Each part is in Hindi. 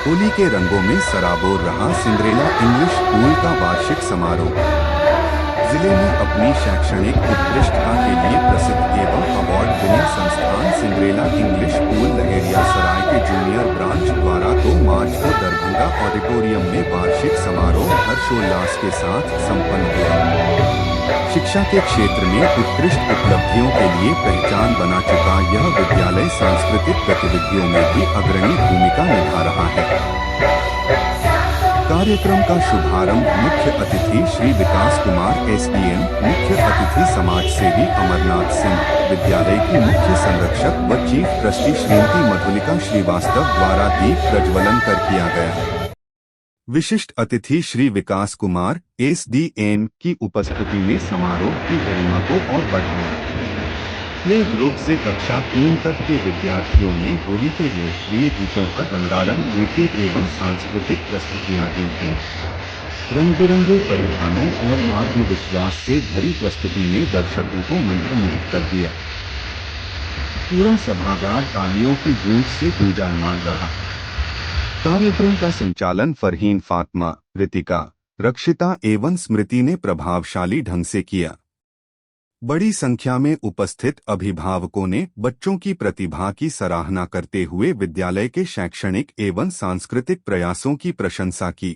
होली के रंगों में सराबोर रहा सिंड्रेला इंग्लिश स्कूल का वार्षिक समारोह। जिले में अपनी शैक्षणिक उत्कृष्टता के लिए प्रसिद्ध एवं अवार्ड विनिंग संस्थान सिंड्रेला इंग्लिश स्कूल लहेरिया सराय के जूनियर ब्रांच द्वारा 2 मार्च को दरभंगा ऑडिटोरियम में वार्षिक समारोह हर्षोल्लास के साथ संपन्न हुआ। शिक्षा के क्षेत्र में उत्कृष्ट उपलब्धियों के लिए पहचान बना चुका यह विद्यालय सांस्कृतिक गतिविधियों में भी अग्रणी भूमिका निभा रहा है। कार्यक्रम का शुभारंभ मुख्य अतिथि श्री विकास कुमार SDM, मुख्य अतिथि समाज सेवी अमरनाथ सिंह, विद्यालय की मुख्य संरक्षक व चीफ ट्रस्टी श्रीमती मधुलिका श्रीवास्तव द्वारा दीप प्रज्वलन कर किया गया। विशिष्ट अतिथि श्री विकास कुमार SDM की उपस्थिति में समारोह की गरिमा को और बढ़ाया। प्ले ग्रुप से कक्षा 3 तक के विद्यार्थियों ने होली के लोकप्रिय गीतों का रंगारंग नृत्य एवं सांस्कृतिक प्रस्तुतियां दी थी। रंग बिरंगे परिधानों और आत्मविश्वास से भरी प्रस्तुति ने दर्शकों को मंत्रमुग्ध कर दिया। पूरा सभागार तालियों की गूंज से गूंजायमान रहा। कार्यक्रम का संचालन फरहीन फातिमा, रितिका, रक्षिता एवं स्मृति ने प्रभावशाली ढंग से किया। बड़ी संख्या में उपस्थित अभिभावकों ने बच्चों की प्रतिभा की सराहना करते हुए विद्यालय के शैक्षणिक एवं सांस्कृतिक प्रयासों की प्रशंसा की।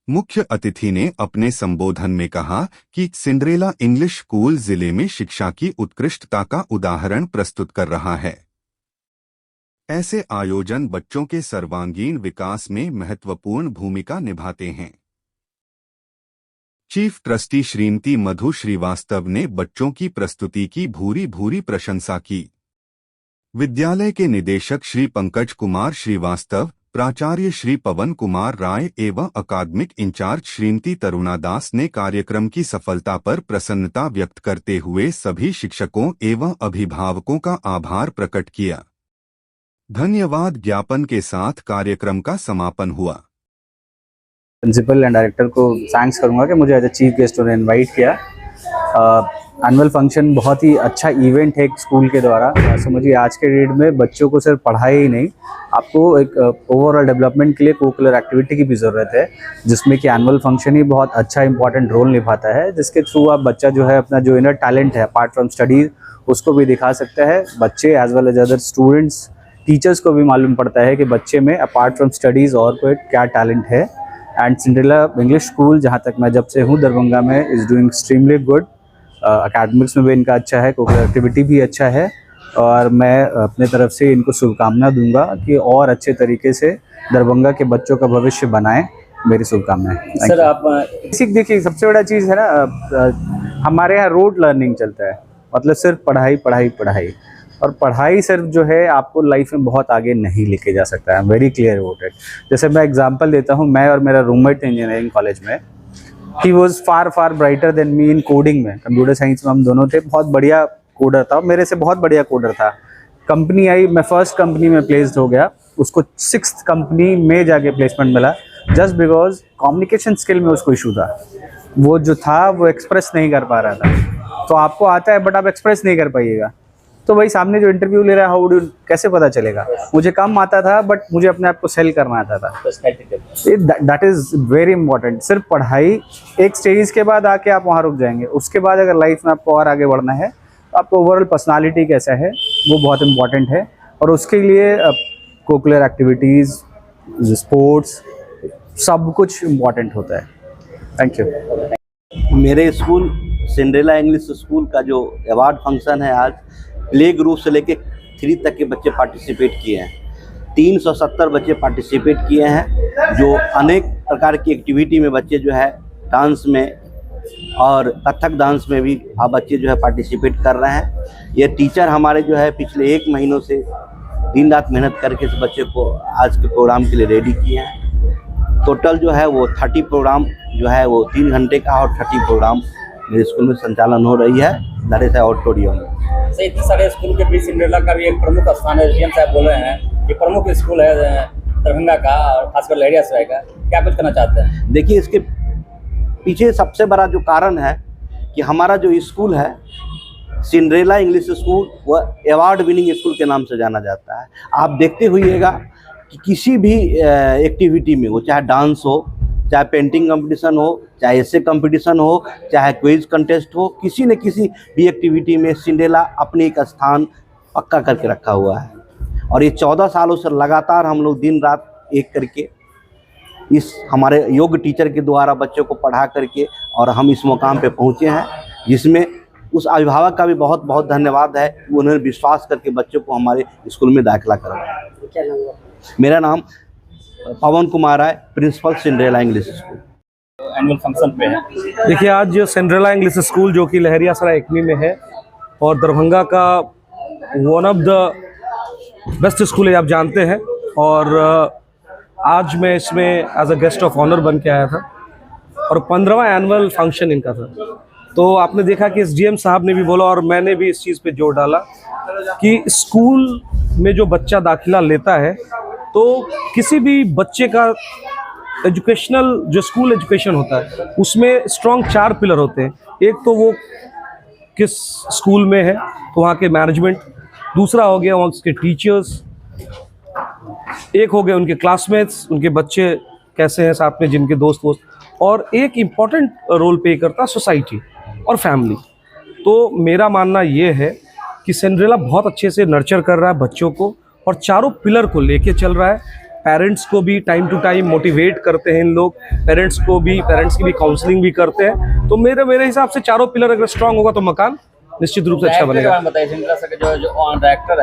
मुख्य अतिथि ने अपने संबोधन में कहा कि सिंड्रेला इंग्लिश स्कूल जिले में शिक्षा की उत्कृष्टता का उदाहरण प्रस्तुत कर रहा है। ऐसे आयोजन बच्चों के सर्वांगीण विकास में महत्वपूर्ण भूमिका निभाते हैं। चीफ ट्रस्टी श्रीमती मधु श्रीवास्तव ने बच्चों की प्रस्तुति की भूरी भूरी प्रशंसा की। विद्यालय के निदेशक श्री पंकज कुमार श्रीवास्तव, प्राचार्य श्री पवन कुमार राय एवं अकादमिक इंचार्ज श्रीमती तरुणा दास ने कार्यक्रम की सफलता पर प्रसन्नता व्यक्त करते हुए सभी शिक्षकों एवं अभिभावकों का आभार प्रकट किया। धन्यवाद ज्ञापन के साथ कार्यक्रम का समापन हुआ। प्रिंसिपल एंड डायरेक्टर को थैंक्स करूंगा कि मुझे एज अ चीफ गेस्ट उन्होंने इनवाइट किया। एनुअल फंक्शन बहुत ही अच्छा इवेंट है एक स्कूल के द्वारा। समझिए आज के डेट में बच्चों को सिर्फ पढ़ाई ही नहीं, आपको एक ओवरऑल डेवलपमेंट के लिए कोकुलर एक्टिविटी की भी ज़रूरत है, जिसमें कि एनुअल फंक्शन ही बहुत अच्छा इंपॉर्टेंट रोल निभाता है, जिसके थ्रू आप बच्चा जो है अपना जो इनर टैलेंट है अपार्ट फ्रॉम स्टडीज उसको भी दिखा सकता है। बच्चे as well as other students, teachers को भी मालूम पड़ता है कि बच्चे में अपार्ट फ्रॉम स्टडीज़ और कोई क्या टैलेंट है। एंड सिंड्रेला इंग्लिश स्कूल जहाँ तक मैं जब से हूँ दरभंगा में is doing extremely good. Academics में भी इनका अच्छा है, कोकुलर एक्टिविटी भी अच्छा है, और मैं अपने तरफ से इनको शुभकामना दूंगा कि और अच्छे तरीके से दरभंगा के बच्चों का भविष्य बनाएं। मेरी शुभकामनाएं। सर आप देखिए सबसे बड़ा चीज़ है ना, हमारे यहाँ रोड लर्निंग चलता है, मतलब सिर्फ पढ़ाई पढ़ाई पढ़ाई, और पढ़ाई सिर्फ जो है आपको लाइफ में बहुत आगे नहीं लेके जा सकता है। Very clear about it. जैसे मैं एग्जांपल देता हूँ, मैं और मेरा रूममेट इंजीनियरिंग कॉलेज में, he was far brighter than me in coding में। कंप्यूटर साइंस में हम दोनों थे। बहुत बढ़िया कोडर था, मेरे से बहुत बढ़िया कोडर था। कंपनी आई, मैं फर्स्ट कंपनी में प्लेस्ड हो गया, उसको 6th कंपनी में जाके प्लेसमेंट मिला, जस्ट बिकॉज कम्युनिकेशन स्किल में उसको इशू था। वो जो था वो एक्सप्रेस नहीं कर पा रहा था। तो आपको आता है बट आप एक्सप्रेस नहीं कर पाइएगा, तो भाई सामने जो इंटरव्यू ले रहा है हाउ कैसे पता चलेगा। मुझे कम आता था बट मुझे अपने आप को सेल करना आता था। That is very important. सिर्फ पढ़ाई एक स्टेज के बाद आके आप वहाँ रुक जाएंगे, उसके बाद अगर लाइफ में आपको और आगे बढ़ना है तो आपको ओवरऑल पर्सनालिटी कैसा है वो बहुत इंपॉर्टेंट है, और उसके लिए कोकुलर एक्टिविटीज़, स्पोर्ट्स, सब कुछ इम्पॉर्टेंट होता है। Thank you. मेरे स्कूल सिंड्रेला इंग्लिश स्कूल का जो अवार्ड फंक्शन है, आज प्ले ग्रुप से लेके 3 तक के बच्चे पार्टिसिपेट किए हैं। 370 बच्चे पार्टिसिपेट किए हैं, जो अनेक प्रकार की एक्टिविटी में बच्चे जो है डांस में और कथक डांस में भी आप बच्चे जो है पार्टिसिपेट कर रहे हैं। ये टीचर हमारे जो है पिछले 1 महीनों से दिन रात मेहनत करके इस बच्चे को आज के प्रोग्राम के लिए रेडी किए हैं। टोटल जो है वो 30 प्रोग्राम जो है वो 3 घंटे का, और 30 प्रोग्राम मेरे स्कूल में संचालन हो रही है नरेश ऑडिटोरियम में। सर इतने सारे स्कूल के बीच सिंड्रेला का भी एक प्रमुख स्थान है। DM साहब बोल रहे हैं कि प्रमुख स्कूल है दरभंगा का, और खासकर लहेरिया सराय का। क्या कुछ करना चाहते हैं? देखिए, इसके पीछे सबसे बड़ा जो कारण है कि हमारा जो स्कूल है सिंड्रेला इंग्लिश स्कूल, वह अवार्ड विनिंग स्कूल के नाम से जाना जाता है। आप देखते हुइएगा कि किसी भी एक्टिविटी में हो, चाहे डांस हो, चाहे पेंटिंग कंपटीशन हो, चाहे ऐसे कंपटीशन हो, चाहे क्विज कंटेस्ट हो, किसी न किसी भी एक्टिविटी में सिंड्रेला अपने एक स्थान पक्का करके रखा हुआ है। और ये 14 सालों से लगातार हम लोग दिन रात एक करके इस हमारे योग टीचर के द्वारा बच्चों को पढ़ा करके और हम इस मुकाम पे पहुँचे हैं, जिसमें उस अभिभावक का भी बहुत बहुत धन्यवाद है कि उन्होंने विश्वास करके बच्चों को हमारे स्कूल में दाखिला करवाया। क्या नाम हुआ? मेरा नाम पवन कुमार है, principal Cinderella English school. Annual function पे है। देखिए, आज सिंड्रेला इंग्लिश स्कूल जो कि लहरियासराय एकमी में है और दरभंगा का one of the best school है, आप जानते हैं। और आज मैं इसमें as a guest of honour बन के आया था और 15वां एनुअल फंक्शन इनका था। तो आपने देखा कि एसडीएम साहब ने भी बोला और मैंने भी इस चीज़ पे जोर डाला कि स्कूल में जो बच्चा दाखिला लेता है तो किसी भी बच्चे का एजुकेशनल जो स्कूल एजुकेशन होता है उसमें स्ट्रॉन्ग 4 पिलर होते हैं। एक तो वो किस स्कूल में है तो वहाँ के मैनेजमेंट, दूसरा हो गया वहाँ उसके टीचर्स, एक हो गए उनके क्लासमेट्स, उनके बच्चे कैसे हैं साथ में, जिनके दोस्त, और एक इम्पॉर्टेंट रोल प्ले करता है सोसाइटी और फैमिली। तो मेरा मानना ये है कि सिंड्रेला बहुत अच्छे से नर्चर कर रहा है बच्चों को और चारों पिलर को लेके चल रहा है। पेरेंट्स को भी टाइम टू टाइम मोटिवेट करते हैं इन लोग, पेरेंट्स की भी काउंसलिंग भी करते हैं। तो मेरे हिसाब से चारों पिलर अगर स्ट्रांग होगा तो मकान निश्चित रूप से अच्छा बनेगा।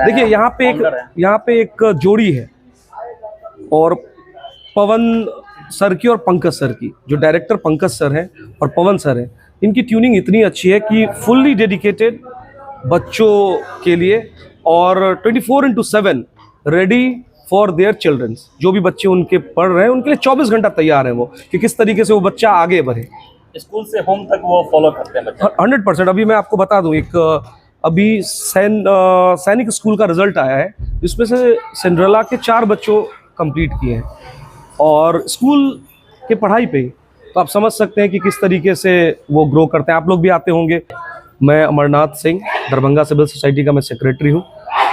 देखिए, यहाँ पे एक जोड़ी है और पवन सर की और पंकज सर की, जो डायरेक्टर पंकज सर हैं और पवन सर हैं, इनकी ट्यूनिंग इतनी अच्छी है कि फुल्ली डेडिकेटेड बच्चों के लिए और 24/7 रेडी फॉर देयर चिल्ड्रंस। जो भी बच्चे उनके पढ़ रहे हैं उनके लिए 24 घंटा तैयार है वो, कि किस तरीके से वो बच्चा आगे बढ़े। स्कूल से होम तक वो फॉलो करते हैं बच्चे। 100%। अभी मैं आपको बता दूं, एक अभी सैनिक स्कूल का रिजल्ट आया है, जिसमें से सिंड्रेला के 4 बच्चों कंप्लीट किए हैं और स्कूल के पढ़ाई पे। तो आप समझ सकते हैं कि किस तरीके से वो ग्रो करते हैं। आप लोग भी आते होंगे। मैं अमरनाथ सिंह, दरभंगा सिविल सोसाइटी का मैं सेक्रेटरी हूँ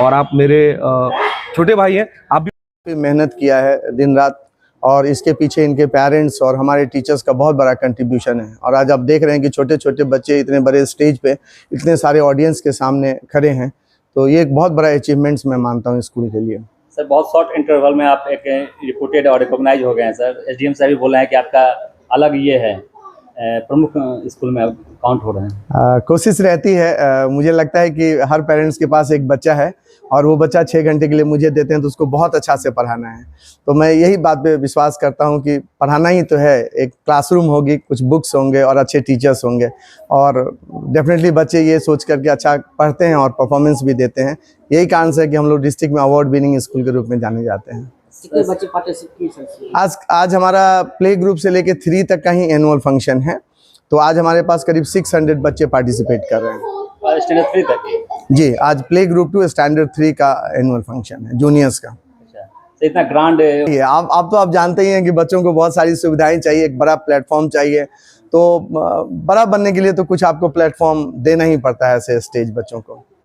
और आप मेरे छोटे भाई हैं। आप भी मेहनत किया है दिन रात और इसके पीछे इनके पेरेंट्स और हमारे टीचर्स का बहुत बड़ा कंट्रीब्यूशन है। और आज आप देख रहे हैं कि छोटे छोटे बच्चे इतने बड़े स्टेज पे इतने सारे ऑडियंस के सामने खड़े हैं, तो ये एक बहुत बड़ा अचीवमेंट्स मैं मानता हूँ स्कूल के लिए। सर, बहुत शॉर्ट इंटरवल में आप एक रिपोर्टेड और रिकॉग्नाइज हो गए हैं सर। एसडीएम साहब भी बोल रहे हैं कि आपका अलग ये है, प्रमुख स्कूल में काउंट हो रहे हैं। कोशिश रहती है। मुझे लगता है कि हर पेरेंट्स के पास एक बच्चा है और वो बच्चा 6 घंटे के लिए मुझे देते हैं तो उसको बहुत अच्छा से पढ़ाना है। तो मैं यही बात पे विश्वास करता हूँ कि पढ़ाना ही तो है। एक क्लासरूम होगी, कुछ बुक्स होंगे और अच्छे टीचर्स होंगे और डेफिनेटली बच्चे ये सोच करके अच्छा पढ़ते हैं और परफॉर्मेंस भी देते हैं। यही कारण से कि हम लोग डिस्ट्रिक्ट में अवार्ड विनिंग स्कूल के रूप में जाने जाते हैं। कितने बच्चे पार्टिसिपेट? आज हमारा प्ले ग्रुप से लेके 3 तक का ही एनुअल फंक्शन है, तो आज हमारे पास करीब 600 बच्चे पार्टिसिपेट कर रहे हैं। स्टैंडर्ड 3 तक जी, आज प्ले ग्रुप टू स्टैंडर्ड 3 का एनुअल फंक्शन है, जूनियर्स का। अच्छा, तो इतना ग्रांड है। आप जानते ही हैं कि बच्चों को बहुत सारी सुविधाएं चाहिए, एक बड़ा प्लेटफॉर्म चाहिए। तो बड़ा बनने के लिए तो कुछ आपको प्लेटफॉर्म देना ही पड़ता है ऐसे स्टेज बच्चों को।